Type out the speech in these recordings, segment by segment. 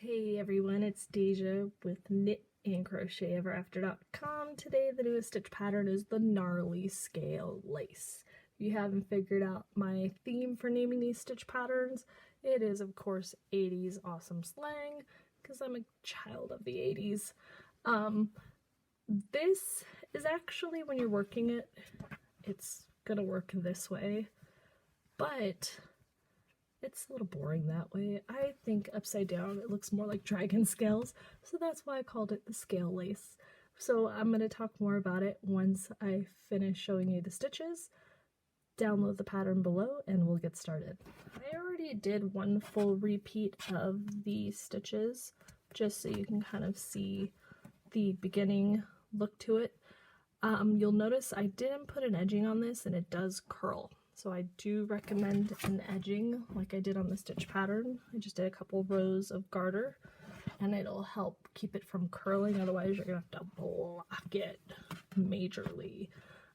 Hey everyone, it's Deja with Knit and CrochetEverAfter.com. Today the newest stitch pattern is the Gnarly scale lace. If you haven't figured out my theme for naming these stitch patterns, it is of course 80s awesome slang, because I'm a child of the 80s. This is actually, when you're working it, it's gonna work this way, but it's a little boring that way. I think upside down it looks more like dragon scales, so that's why I called it the scale lace. So I'm going to talk more about it once I finish showing you the stitches. Download the pattern below and we'll get started. I already did one full repeat of the stitches just so you can kind of see the beginning look to it. You'll notice I didn't put an edging on this and it does curl. So I do recommend an edging like I did on the stitch pattern. I just did a couple rows of garter and it'll help keep it from curling, otherwise you're gonna have to block it majorly.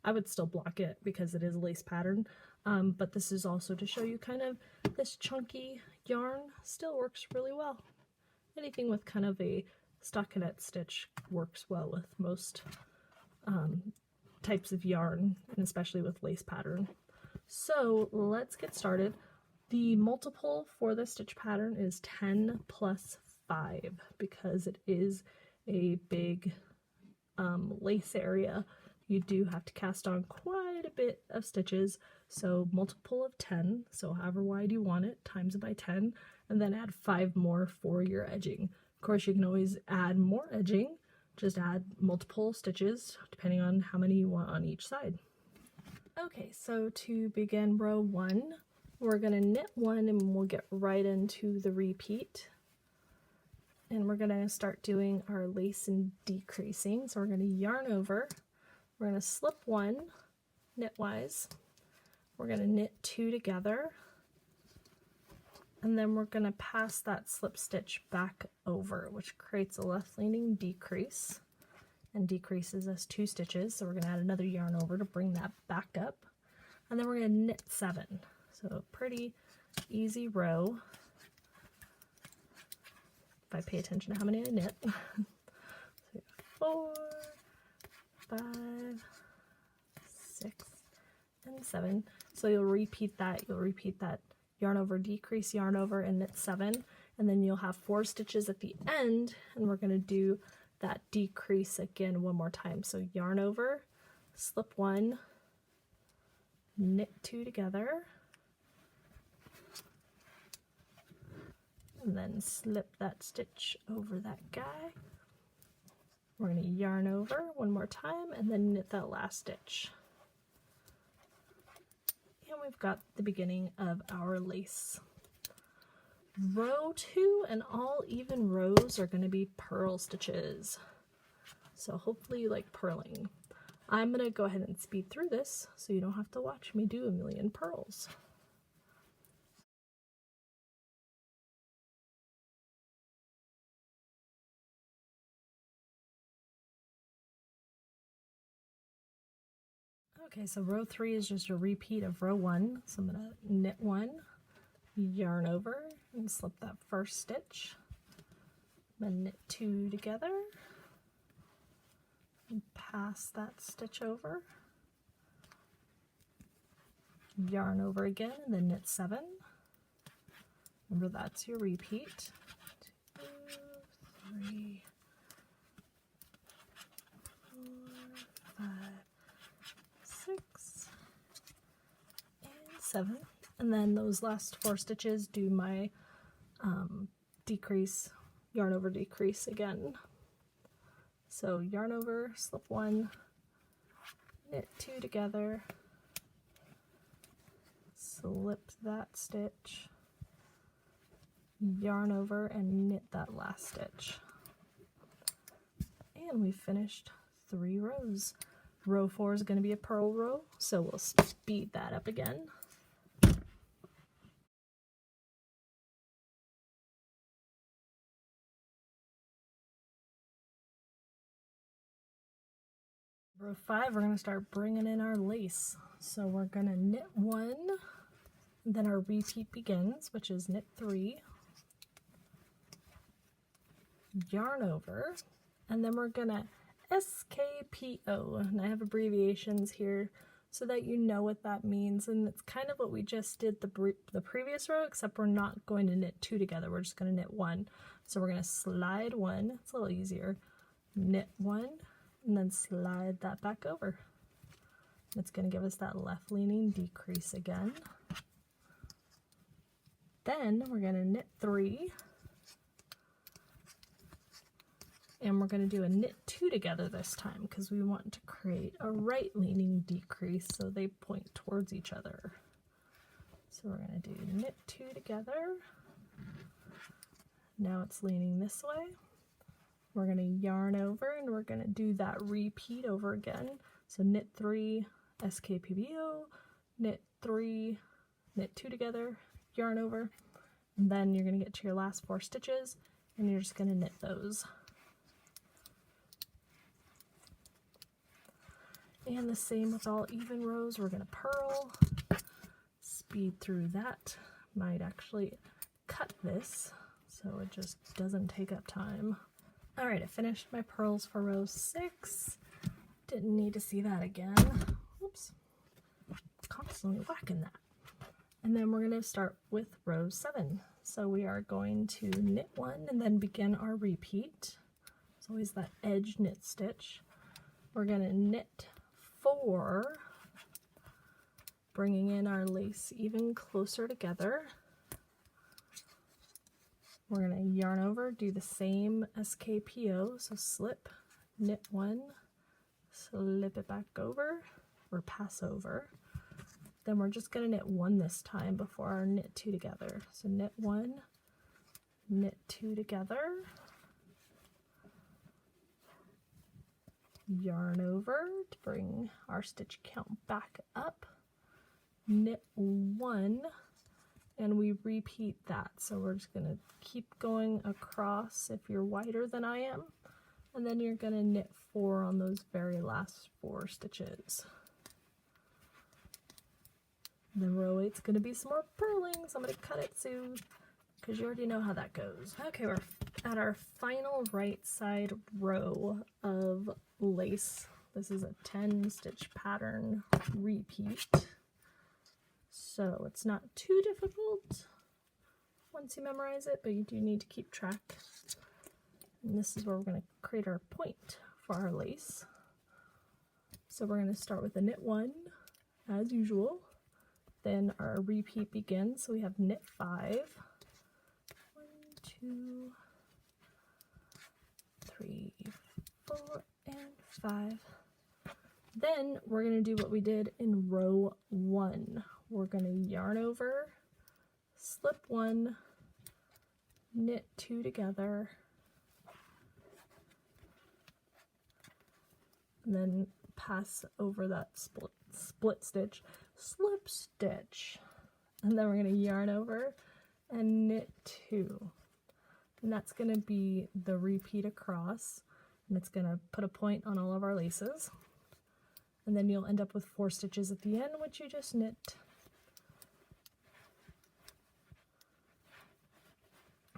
I would still block it because it is a lace pattern, but this is also to show you kind of this chunky yarn still works really well. Anything with kind of a stockinette stitch works well with most types of yarn, and especially with lace pattern. So let's get started. The multiple for the stitch pattern is 10 plus 5 because it is a big lace area. You do have to cast on quite a bit of stitches, so multiple of 10, so however wide you want it, times it by 10, and then add 5 more for your edging. Of course, you can always add more edging, just add multiple stitches depending on how many you want on each side. Okay, so to begin row 1, we're going to knit 1 and we'll get right into the repeat. And we're going to start doing our lace and decreasing. So we're going to yarn over, we're going to slip 1 knitwise, we're going to knit 2 together, and then we're going to pass that slip stitch back over, which creates a left leaning decrease. And decreases us 2 stitches, so we're going to add another yarn over to bring that back up, and then we're going to knit 7. So a pretty easy row if I pay attention to how many I knit. So 4, 5, 6, and 7. So you'll repeat that yarn over, decrease, yarn over, and knit 7, and then you'll have 4 stitches at the end, and we're going to do that decrease again one more time. So yarn over, slip 1, knit 2 together, and then slip that stitch over that guy. We're going to yarn over one more time and then knit that last stitch. And we've got the beginning of our lace. Row 2 and all even rows are going to be purl stitches, so hopefully you like purling. I'm going to go ahead and speed through this so you don't have to watch me do a million purls. Okay, so row 3 is just a repeat of row 1, so I'm going to knit 1, yarn over, and slip that first stitch, then knit 2 together, and pass that stitch over, yarn over again, and then knit 7. Remember, that's your repeat. 2, 3, 4, 5, 6, and 7. And then those last 4 stitches do my decrease, yarn over, decrease again. So yarn over, slip 1, knit 2 together, slip that stitch, yarn over, and knit that last stitch. And we finished 3 rows. Row 4 is going to be a purl row, so we'll speed that up again. Row 5, we're going to start bringing in our lace. So we're going to knit 1, then our repeat begins, which is knit 3, yarn over, and then we're gonna SKPO, and I have abbreviations here so that you know what that means, and it's kind of what we just did the previous row, except we're not going to knit 2 together, we're just going to knit 1. So we're going to slide 1, it's a little easier, knit 1, and then slide that back over. It's going to give us that left leaning decrease again. Then we're going to knit 3, and we're going to do a knit 2 together this time because we want to create a right leaning decrease so they point towards each other. So we're going to do knit 2 together. Now it's leaning this way. We're going to yarn over and we're going to do that repeat over again. So knit 3, SKPBO, knit 3, knit 2 together, yarn over, and then you're going to get to your last 4 stitches and you're just going to knit those. And the same with all even rows, we're going to purl, speed through that, might actually cut this so it just doesn't take up time. Alright, I finished my purls for row 6, didn't need to see that again, oops, constantly whacking that. And then we're going to start with row 7, so we are going to knit 1 and then begin our repeat. It's always that edge knit stitch. We're going to knit 4, bringing in our lace even closer together. We're going to yarn over, do the same SKPO, so slip, knit 1, slip it back over, or pass over. Then we're just going to knit 1 this time before our knit 2 together. So knit 1, knit 2 together, yarn over to bring our stitch count back up, knit 1, and we repeat that. So we're just going to keep going across if you're wider than I am, and then you're going to knit 4 on those very last 4 stitches. Then row 8's going to be some more purling, so I'm going to cut it soon because you already know how that goes. Okay, we're at our final right side row of lace. This is a 10 stitch pattern repeat, so it's not too difficult once you memorize it, but you do need to keep track. And this is where we're going to create our point for our lace. So we're going to start with a knit 1 as usual. Then our repeat begins, so we have knit 5, 1, 2, 3, 4, and 5. Then we're going to do what we did in row 1. We're going to yarn over, slip 1, knit 2 together, and then pass over that split stitch, slip stitch, and then we're going to yarn over and knit 2, and that's going to be the repeat across, and it's going to put a point on all of our laces, and then you'll end up with 4 stitches at the end, which you just knit.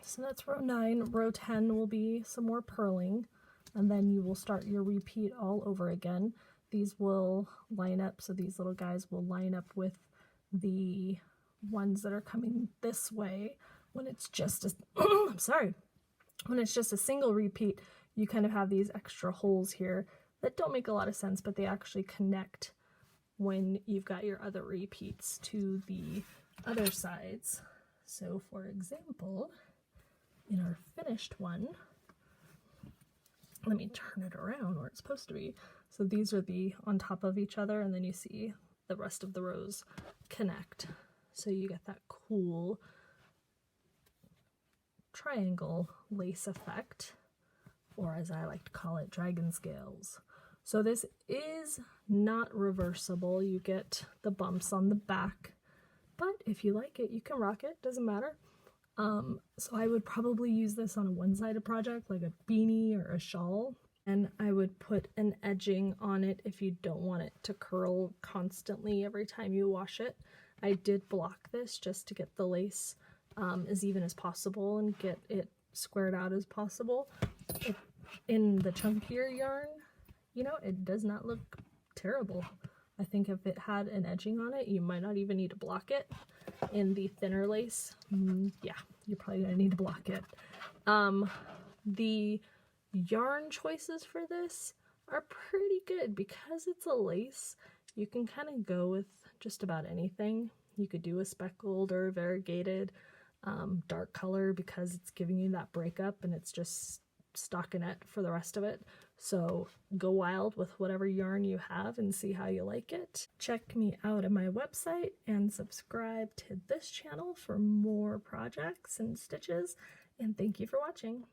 So that's row 9. Row 10 will be some more purling, and then you will start your repeat all over again. These will line up, so these little guys will line up with the ones that are coming this way. When it's just a I'm sorry, when it's just a single repeat, you kind of have these extra holes here that don't make a lot of sense, but they actually connect when you've got your other repeats to the other sides. So for example, in our finished one, let me turn it around where it's supposed to be. So these are the on top of each other, and then you see the rest of the rows connect. So you get that cool triangle lace effect, or as I like to call it, dragon scales. So this is not reversible. You get the bumps on the back, but if you like it, you can rock it, doesn't matter. So I would probably use this on a one-sided project like a beanie or a shawl, and I would put an edging on it if you don't want it to curl constantly every time you wash it. I did block this just to get the lace as even as possible and get it squared out as possible. In the chunkier yarn, you know, it does not look terrible. I think if it had an edging on it, you might not even need to block it. In the thinner lace, yeah, you're probably gonna need to block it. The yarn choices for this are pretty good because it's a lace. You can kind of go with just about anything. You could do a speckled or variegated dark color because it's giving you that breakup and it's just stockinette for the rest of it. So go wild with whatever yarn you have and see how you like it. Check me out at my website and subscribe to this channel for more projects and stitches. And thank you for watching.